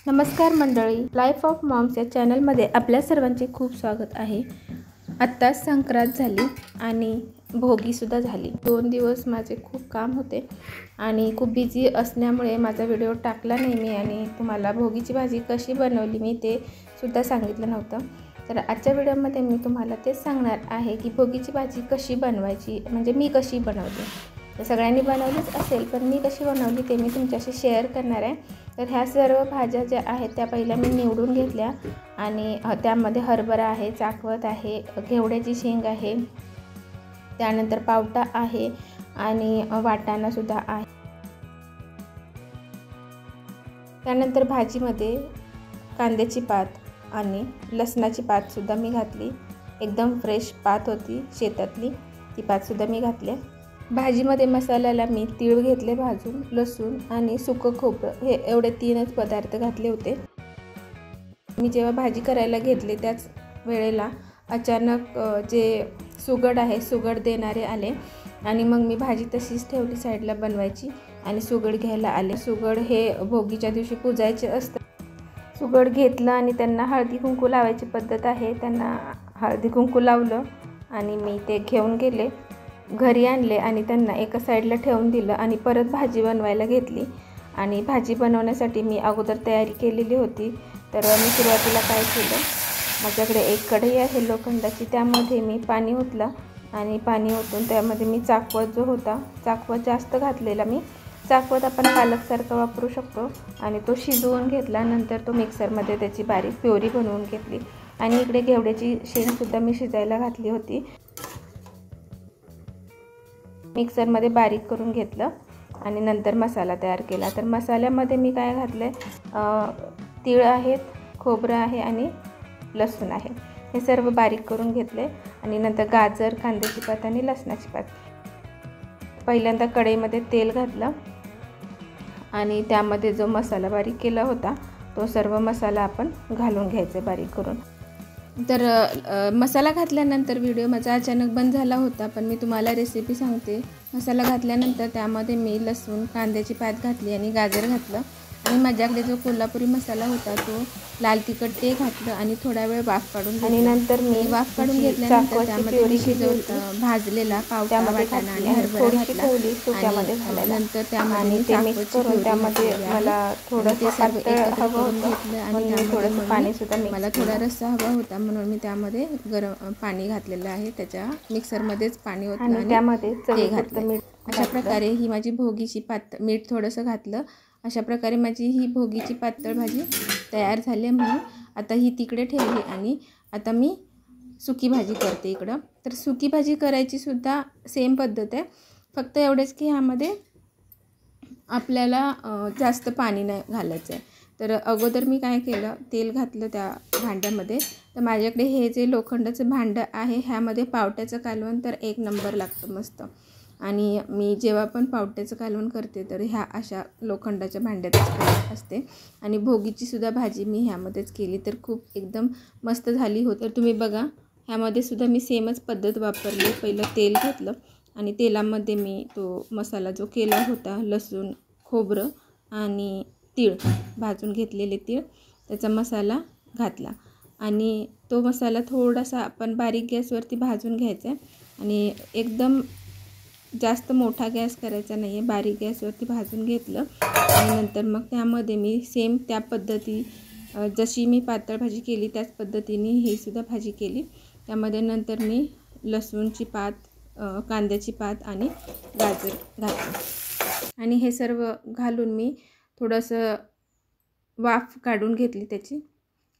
नमस्कार मंडळी, life of moms या चॅनलमध्ये आपल्या सर्वांचे खूप स्वागत आहे। आत्ताच संक्रांत झाली आणि भोगीसुद्धा झाली। 2 दिवस माझे खूप काम होते आणि खूप बिझी असल्यामुळे माझा व्हिडिओ टाकला नाही मी आणि तुम्हाला भोगीची भाजी कशी बनवली मी ते सुद्धा सांगितलं नव्हतं। तर आजच्या व्हिडिओमध्ये मी तुम्हाला तेच सांगणार आहे की भोगीची भाजी कशी बनवायची, म्हणजे मी कशी बनवली। तर सगळ्यांनी बनवलीच असेल, पण मी कशी बनवली ते मी तुमच्याशी शेअर करणार आहे। तर ह्या सर्व भाज्या ज्या आहेत त्या पहिल्या मी निवडून घेतल्या आणि त्यामध्ये हरभरा आहे, चाकवत आहे, घेवड्याची शेंग आहे, त्यानंतर पावटा आहे आणि वाटाणा सुद्धा आहे। त्यानंतर भाजीमध्ये कांद्याची पात आणि लसणाची पात सुद्धा मी घातली। एकदम फ्रेश पात होती शेतातली, ती पात सुद्धा मी घातली। भाजीमध्ये मसाल्याला मी तीळ घेतले भाजून, लसूण आणि सुकं खोबरं हे एवढे 3च पदार्थ घातले होते। मी जेव्हा भाजी करायला घेतले त्याच वेळेला अचानक जे सुगड आहे सुगड देणारे आले आणि मग मी भाजी तशीच ठेवली साईडला बनवायची आणि सुगड घ्यायला आले। सुगड हे भोगीच्या दिवशी पूजायचे असते। सुगड घेतलं आणि त्यांना हळदी कुंकू लावायची पद्धत आहे, त्यांना हळदी कुंकू लावलं आणि मी ते घेऊन गेले घरी आणले आणि त्यांना एका साईडला ठेवून दिलं आणि परत भाजी बनवायला घेतली। आणि भाजी बनवण्यासाठी मी अगोदर तयारी केलेली होती। तर मी सुरुवातीला काय केलं, माझ्याकडे एक कढई आहे लोखंडाची, त्यामध्ये मी पाणी ओतलं आणि पाणी ओतून त्यामध्ये मी चाकवत जो होता, चाकवत जास्त घातलेला मी, चाकवत आपण पालकसारखं वापरू शकतो आणि तो शिजवून घेतला। नंतर तो मिक्सरमध्ये त्याची बारीक प्युरी बनवून घेतली आणि इकडे घेवड्याची शेंगसुद्धा मी शिजायला घातली होती, मिक्सरमध्ये बारीक करून घेतलं आणि नंतर मसाला तयार केला। तर मसाल्यामध्ये मी काय घातले, तीळ आहेत, खोबरं आहे आणि लसूण आहे, हे सर्व बारीक करून घेतले आणि नंतर गाजर, कांद्याची पात आणि लसणाची पात। पहिल्यांदा कढईमध्ये तेल घातलं आणि त्यामध्ये जो मसाला बारीक केला होता तो सर्व मसाला आपण घालून घ्यायचा बारीक करून। तर मसाला घातल्यानंतर व्हिडिओ माझा अचानक बंद झाला होता, पण मी तुम्हाला रेसिपी सांगते। मसाला घातल्यानंतर त्यामध्ये मी लसूण, कांद्याची पात घातली आणि गाजर घातलं आणि माझ्याकडे जो कोल्हापुरी मसाला होता तो लाल तिखट ते घातलं आणि थोडा वेळ वाफ काढून घेतली आणि नंतर मी वाफ काढून घेतल्यानंतर त्यामध्ये भाजलेला पावटा, वाटाणा आणि हरभरा घातला आणि नंतर त्यामध्ये त्यामध्ये मला थोडंसं पातळ हवं होतं आणि थोडंसं पाणी सुद्धा, मला थोडा रस्सा हवा होता म्हणून मी त्यामध्ये गरम पाणी घातलेलं आहे, त्याच्या मिक्सरमध्येच पाणी ओतलं आणि त्यामध्ये ते घातलं। अशा प्रकारे ही माझी भोगीची पातळ, मीठ थोडंसं घातलं, अशा प्रकारे माझी ही भोगीची पातळ भाजी तयार झाली। म्हणून आता ही तिकडे ठेवली आणि आता मी सुकी भाजी करते इकडं। तर सुकी भाजी करायची सुद्धा सेम पद्धत आहे, फक्त एवढेच की ह्यामध्ये आपल्याला जास्त पाणी नाही घालायचं आहे। तर अगोदर मी काय केलं, तेल घातलं त्या भांड्यामध्ये। तर माझ्याकडे हे जे लोखंडाचं भांडं आहे ह्यामध्ये पावट्याचं कालवण तर एक नंबर लागतं मस्त, आणि मी जेव्हा पण पावट्याचं कालवण करते तर ह्या अशा लोखंडाच्या भांड्यातच करत असते आणि भोगीची सुद्धा भाजी मी ह्यामध्येच केली तर खूप एकदम मस्त झाली होती। तर तुम्ही बघा, ह्यामध्ये सुद्धा मी सेमच पद्धत वापरली। पहिलं तेल घेतलं आणि तेलामध्ये मी तो मसाला जो केला होता, लसूण, खोबरं आणि तीळ भाजून घेतलेले तीळ, त्याचा मसाला घातला आणि तो मसाला थोडासा आपण बारीक गॅसवरती भाजून घ्यायचा आहे आणि एकदम जास्त मोठा गॅस करायचा नाही आहे, बारीक गॅसवरती भाजून घेतलं आणि नंतर मग त्यामध्ये मी सेम त्या पद्धती जशी मी पातळ भाजी केली त्याच पद्धतीने ही सुद्धा भाजी केली। त्यामध्ये नंतर मी लसूणची पात, कांद्याची पात आणि गाजर घातलं आणि हे सर्व घालून मी थोडंसं वाफ काढून घेतली त्याची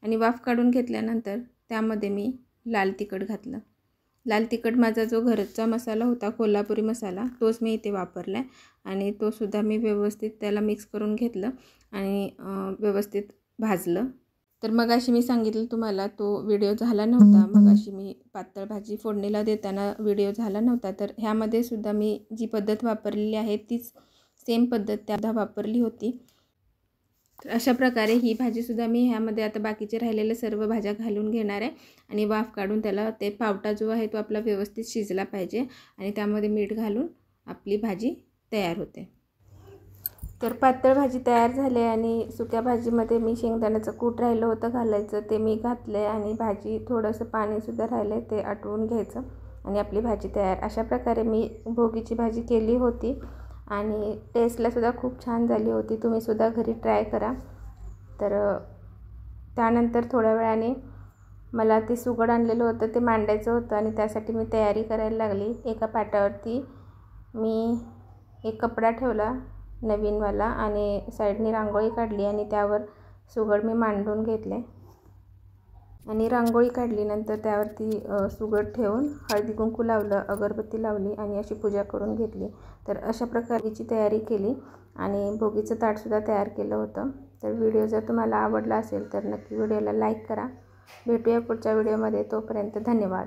आणि वाफ काढून घेतल्यानंतर त्यामध्ये मी लाल तिखट घातलं। लाल तिखट माझा जो घरचा मसाला होता कोल्हापुरी मसाला तोच मी इथे वापरला आहे आणि तो सुद्धा मी व्यवस्थित त्याला मिक्स करून घेतलं आणि व्यवस्थित भाजलं। तर मगाशी मी सांगितलं तुम्हाला तो व्हिडिओ झाला नव्हता, मगाशी मी पातळ भाजी फोडणीला देताना व्हिडिओ झाला नव्हता, तर ह्यामध्ये सुद्धा मी जी पद्धत वापरलेली आहे तीच सेम पद्धत त्यादा वापरली होती। तर अशा प्रकारे ही भाजीसुद्धा मी ह्यामध्ये आता बाकीचे राहिलेले सर्व भाज्या घालून घेणार आहे आणि वाफ काढून त्याला ते पावटा जो आहे तो आपला व्यवस्थित शिजला पाहिजे आणि त्यामध्ये मीठ घालून आपली भाजी तयार होते। तर पातळ भाजी तयार झाली आणि सुक्या भाजीमध्ये मी शेंगदाण्याचं कूट राहिलं होतं घालायचं, ते मी घातले आणि भाजी थोडंसं पाणीसुद्धा राहिलं आहे ते आटवून घ्यायचं आणि आपली भाजी तयार. अशा प्रकारे मी भोगीची भाजी केली होती आणि टेस्टलासुद्धा खूप छान झाली होती. तुम्हीसुद्धा घरी ट्राय करा. तर त्यानंतर थोड्या वेळाने मला ते सुगड आणलेलं होतं ते मांडायचं होतं आणि त्यासाठी मी तयारी करायला लागली. एका पाटावरती मी एक कपडा ठेवला नवीनवाला आणि साईडने रांगोळी काढली आणि त्यावर सुगड मी मांडून घेतले आणि रांगोळी काढलीनंतर त्यावरती सुगड ठेवून हळदी कुंकू लावलं, अगरबत्ती लावली आणि अशी पूजा करून घेतली. तर अशा प्रकारची तयारी केली आणि भोगीचं ताटसुद्धा तयार केलं होतं. तर व्हिडिओ जर तुम्हाला आवडला असेल तर नक्की व्हिडिओला लाईक करा. भेटूया पुढच्या व्हिडिओमध्ये. तोपर्यंत धन्यवाद.